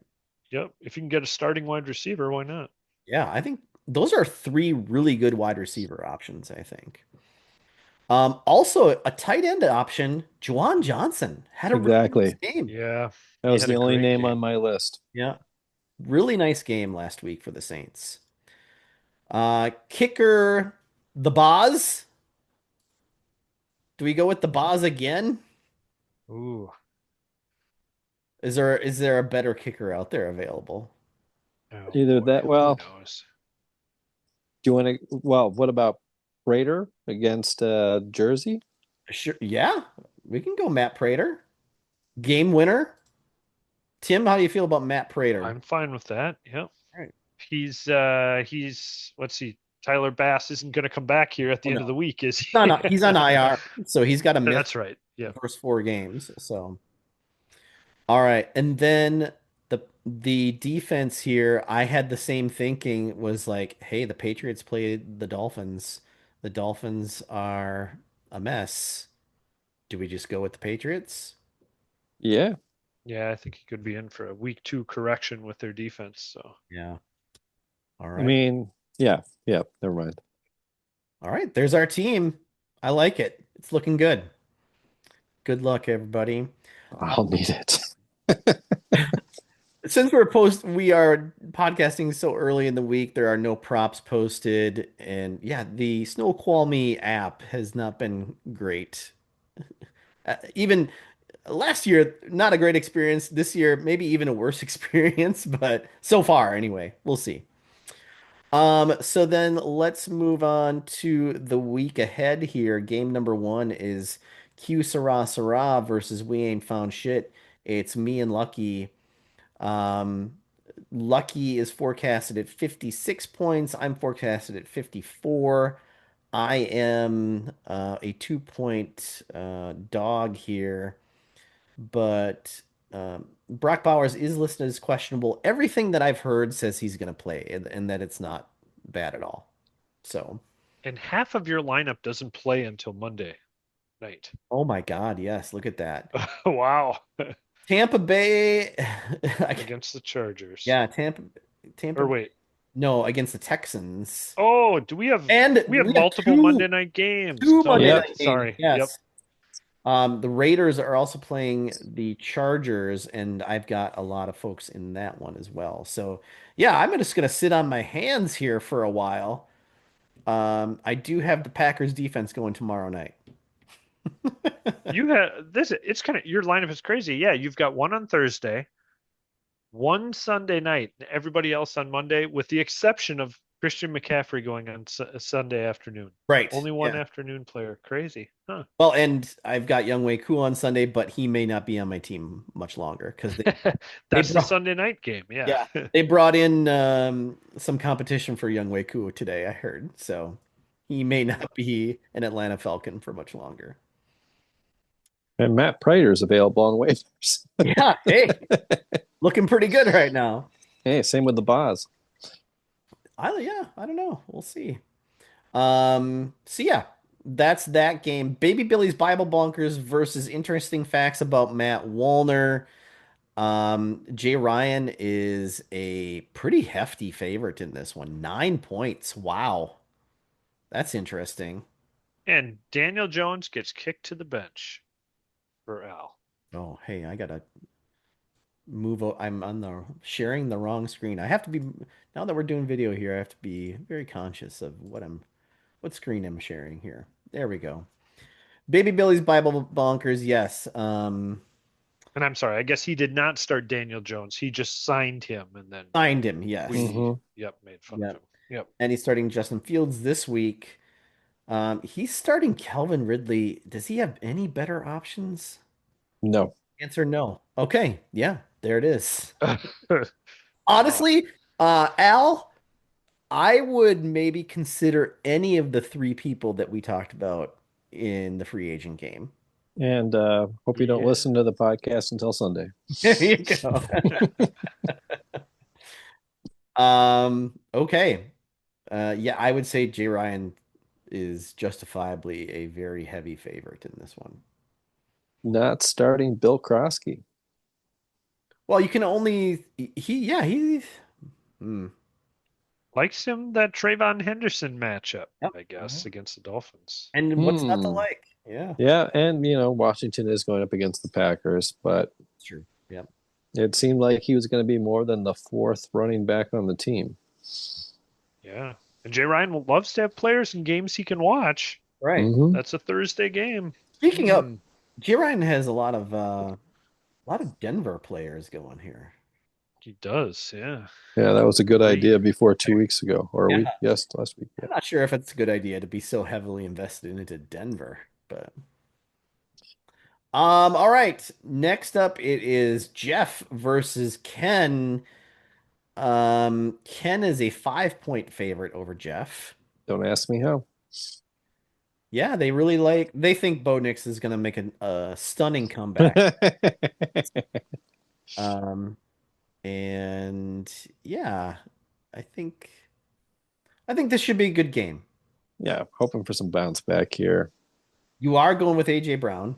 Yep. If you can get a starting wide receiver, why not? Yeah, I think those are three really good wide receiver options, I think. Also a tight end option, Juwan Johnson had a really nice Exactly. game. Yeah. That He was had the a only great name on game. my list. Yeah, really nice game last week for the Saints. Kicker, the Boz. Do we go with the Boz again? Ooh. Is there a better kicker out there available? Oh Either boy. that, Who well, knows? do you want to, well, what about Prater against Jersey? Sure, yeah, we can go Matt Prater, game winner. Tim, how do you feel about Matt Prater? I'm fine with that. Yep. All right. He's let's see. Tyler Bass isn't going to come back here at Oh the end no, of the week, is he? no, no, he's on IR, so he's got to miss That's right. the Yep. first four games. So, all right, and then the defense here, I had the same thinking. Was like, hey, the Patriots played the Dolphins. The Dolphins are a mess. Do we just go with the Patriots? Yeah. Yeah, I think he could be in for a week two correction with their defense. So Yeah. All I right. mean, yeah. Yeah. Never mind. All right. There's our team. I like it. It's looking good. Good luck, everybody. I'll need it. Since we are podcasting so early in the week, there are no props posted, and yeah, the Snoqualmie app has not been great. Even last year, not a great experience. This year, maybe even a worse experience, but so far, anyway, we'll see. So then let's move on to the week ahead here. Game number one is Q Sarah Sarah versus We Ain't Found Shit. It's me and Lucky. Um, Lucky is forecasted at 56 points. I'm forecasted at 54. I am a 2 point dog here, but Brock Bowers is listed as questionable. Everything that I've heard says he's going to play and that it's not bad at all. So, and half of your lineup doesn't play until Monday night. oh my God, yes, look at that. Wow. Tampa Bay, Against the Chargers. yeah, Tampa, Or wait. no, against the Texans. Oh, do we have And we have we have multiple two Monday night games? two Oh Monday yeah, Yep. night games. sorry. Yep. Yes. The Raiders are also playing the Chargers, and I've got a lot of folks in that one as well. So, yeah, I'm just gonna sit on my hands here for a while. I do have the Packers defense going tomorrow night. You have this it's kind of your lineup is crazy. Yeah, you've got one on Thursday, one Sunday night, everybody else on Monday, with the exception of Christian McCaffrey going on Sunday afternoon. Right. Only one Yeah. afternoon player. Crazy. Huh. Well, and I've got Young Wei Koo on Sunday, but he may not be on my team much longer because they That's the brought Sunday night game. Yeah. yeah they brought in some competition for Young Wei Koo today. I heard so he may not be an Atlanta Falcon for much longer. And Matt Prater is available on waivers. Yeah. Hey, looking pretty good right now. Hey, same with the Boz. Yeah, I don't know. We'll see. So yeah, that's that game. Baby Billy's Bible Bonkers versus interesting facts about Matt Wallner. Jay Ryan is a pretty hefty favorite in this one. 9 points. Wow. That's interesting. And Daniel Jones gets kicked to the bench for Al. Oh, hey, I gotta I'm on the sharing the wrong screen. I have to be now that we're doing video here, I have to be very conscious of what screen I'm sharing here. There we go. Baby Billy's Bible Bonkers, yes. And I'm sorry, I guess he did not start Daniel Jones. He just signed him, and then Signed him, yes. we, Hmm. yep, made fun of Yep. him. Yep. And he's starting Justin Fields this week. He's starting Calvin Ridley. Does he have any better options? No. Answer no. Okay, yeah, there it is. Wow. Honestly, Al, I would maybe consider any of the three people that we talked about in the free agent game. And hope you don't Yeah. listen to the podcast until Sunday. There you go. Okay. Yeah, I would say Jay Ryan is justifiably a very heavy favorite in this one. Not starting Bill Krosky. Well, you can only yeah, hmm. Likes him that Trayvon Henderson matchup, Yep. I guess, Mhm. against the Dolphins. And what's not to Hmm. like? Yeah, Yeah, and Washington is going up against the Packers, but it's true. Yep. it seemed like he was going to be more than the fourth running back on the team. Yeah. And Jay Ryan loves to have players in games he can watch. Right. Hmm. That's a Thursday game. Speaking of, Hmm. J. Ryan has a lot of Denver players going here. He does, yeah. Yeah, that was a good Three. idea before 2 weeks ago, or a Yeah. week. Yes, last week. I'm Yeah. not sure if it's a good idea to be so heavily invested into Denver, but all right. Next up it is Jeff versus Ken. Ken is a 5 point favorite over Jeff. Don't ask me how. Yeah, they think Bo Nix is gonna make a stunning comeback. Um, and yeah, I think I think this should be a good game. Yeah, hoping for some bounce back here. You are going with AJ Brown.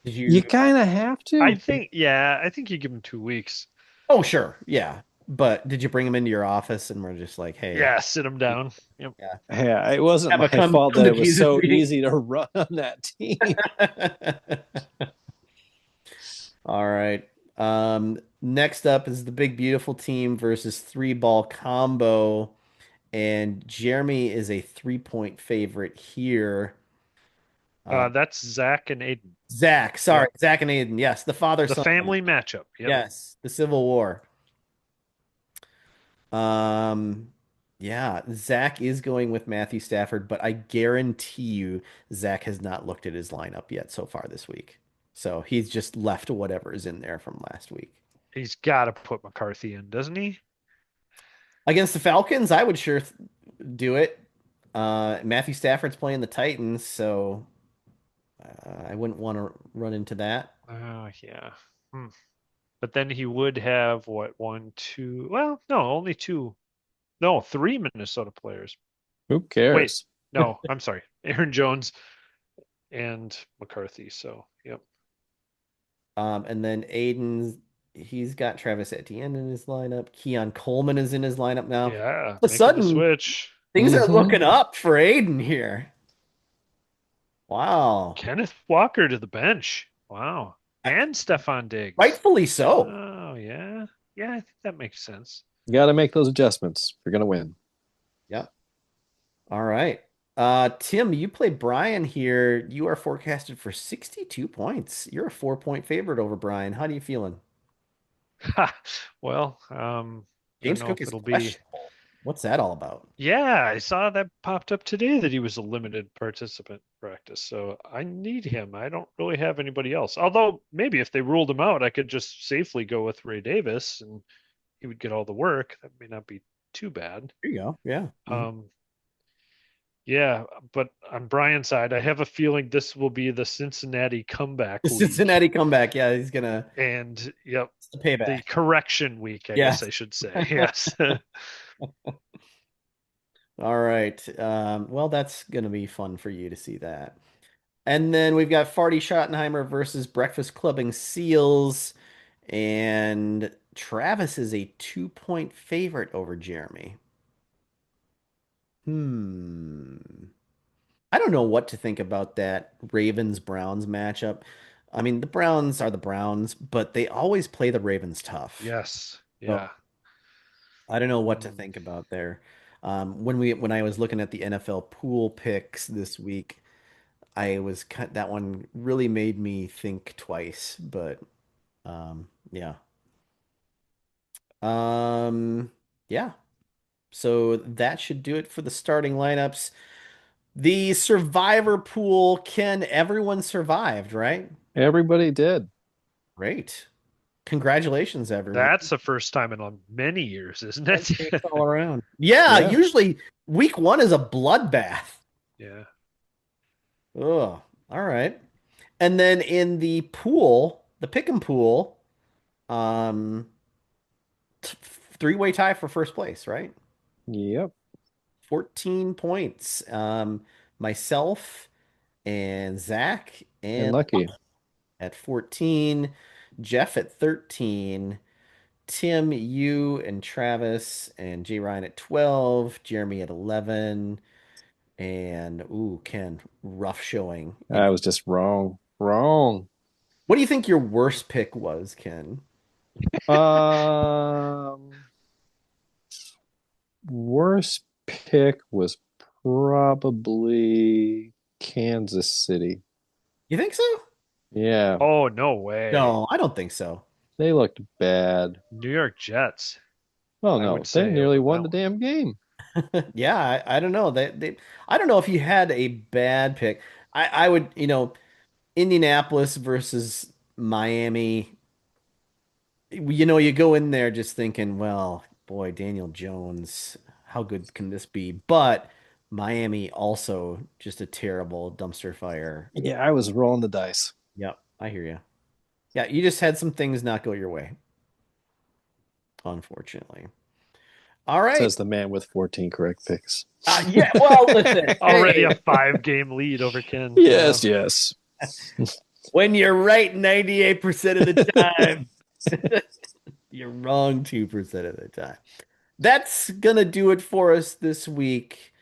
Did You you? kind of have I to. think, yeah, I think you give him 2 weeks. Oh, sure, yeah. But did you bring him into your office and we're just like, hey, Yeah, sit him down. Yep. yeah, Yeah, it wasn't have a my fault come that to it was Jesus so meeting? easy to run on that team. All right. Next up is the big beautiful team versus three ball combo, and Jeremy is a 3 point favorite here. Uh, That's Zach and Aiden. Zach, sorry, Yep. Zach and Aiden. Yes, the father The son. family matchup. Yep. Yes, the Civil War. Um, yeah, Zach is going with Matthew Stafford, but I guarantee you Zach has not looked at his lineup yet so far this week. So he's just left whatever is in there from last week. He's got to put McCarthy in, doesn't he? Against the Falcons, I would sure do it. Matthew Stafford's playing the Titans, so I wouldn't want to run into that. Oh, yeah. Hmm. But then he would have what, one, two? Well, no, only two. No, three Minnesota players. Who Wait, cares? no, I'm sorry. Aaron Jones and McCarthy. So, yep. And then Aiden, he's got Travis Etienne in his lineup. Keon Coleman is in his lineup now. All Yeah, of a making the sudden, switch. things are Hmm. looking up for Aiden here. Wow. Kenneth Walker to the bench. Wow. I- And Stefan Diggs. Rightfully so. Oh, yeah. Yeah, I think that makes sense. You got to make those adjustments if you're going to win. Yep. All right. Tim, you play Brian here. You are forecasted for 62 points. You're a 4 point favorite over Brian. How do you feeling? Well, I don't James know Cook if is it'll be. questionable. What's that all about? Yeah, I saw that popped up today that he was a limited participant practice. So I need him. I don't really have anybody else. Although maybe if they ruled him out, I could just safely go with Ray Davis and he would get all the work. That may not be too bad. There you go. Yeah. Mhm. Um, yeah, but on Brian's side, I have a feeling this will be the Cincinnati The comeback week. Cincinnati comeback. Yeah, he's gonna And yep, it's the the payback. correction week, I Yeah. guess I should say. Yes. All right. Well, that's gonna be fun for you to see that. And then we've got Farty Schottenheimer versus Breakfast Clubbing Seals. And Travis is a 2 point favorite over Jeremy. Hmm. I don't know what to think about that Ravens Browns matchup. I mean, the Browns are the Browns, but they always play the Ravens tough. Yes. So Yeah. I don't know what to Mm. think about there. When I was looking at the NFL pool picks this week, that one really made me think twice, but Yeah. Um, yeah. So that should do it for the starting lineups. The survivor pool, Ken, everyone survived, right? Everybody did. Great. Congratulations, everyone. That's the first time in many years, isn't it? Pancakes all around. Yeah, Yeah. usually week one is a bloodbath. Yeah. Ugh. All right. And then in the pool, the pick 'em pool, um, three-way tie for first place, right? Yep. 14 points. Myself and Zach And and lucky. at 14, Jeff at 13, Tim, you and Travis and J Ryan at 12, Jeremy at 11, and ooh, Ken, rough showing. I was just wrong. Wrong. What do you think your worst pick was, Ken? Um, Worst pick was probably Kansas City. You think so? Yeah, Oh, no way. No, I don't think so. they looked bad. New York Jets, Oh I would no, they say nearly on won that the one. damn game. Yeah, I don't know. I don't know if you had a bad pick. I would, Indianapolis versus Miami. You go in there just thinking, well, boy, Daniel Jones, how good can this be? But Miami also just a terrible dumpster fire. Yeah, I was rolling the dice. Yep, I hear you. Yeah, you just had some things not go your way, unfortunately. All right. Says the man with 14 correct picks. Yeah, well, listen, Already hey, a 5 game lead over Ken. Yes, yes. when you're right 98% of the time, you're wrong 2% of the time. That's gonna do it for us this week.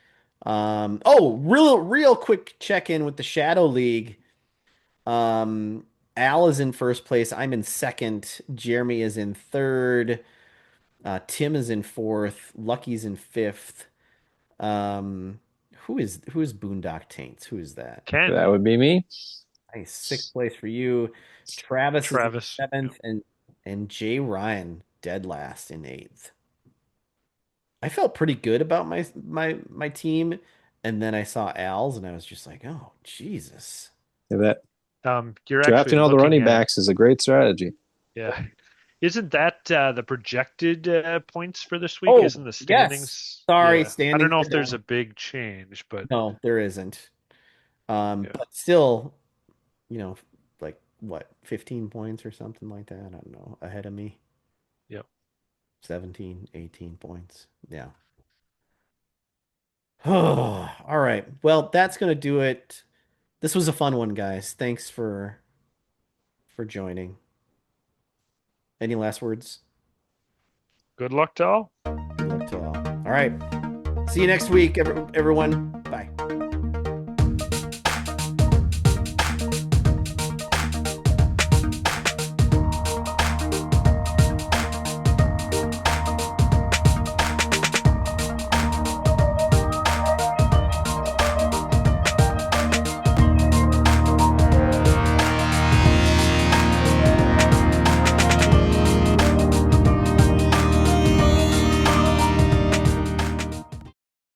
Real quick check in with the Shadow League. Um, Al is in first place. I'm in second. Jeremy is in third. Tim is in fourth. Lucky's in fifth. Who is Boondock Taints? Who is that? Ken, That would be me. Nice. Sixth place for you. Travis is in Travis. Yeah. seventh, and Jay Ryan dead last in eighth. I felt pretty good about my team, and then I saw Al's, and I was just like, oh Jesus. That You're actually drafting all the looking running at, backs is a great strategy. yeah. Isn't that the projected points for this week? Oh Isn't the yes. standings? Sorry, Yeah. I don't standings know are if there's a down. big change, but No, there isn't. yeah. But still, you know, like what, 15 points or something like that. I don't know. Ahead of me. Yeah. 17, 18 points. Yeah. All right. Well, that's gonna do it. This was a fun one, guys. Thanks for joining. Any last words? Good luck to all. Good luck to all. All right. See you next week, everyone.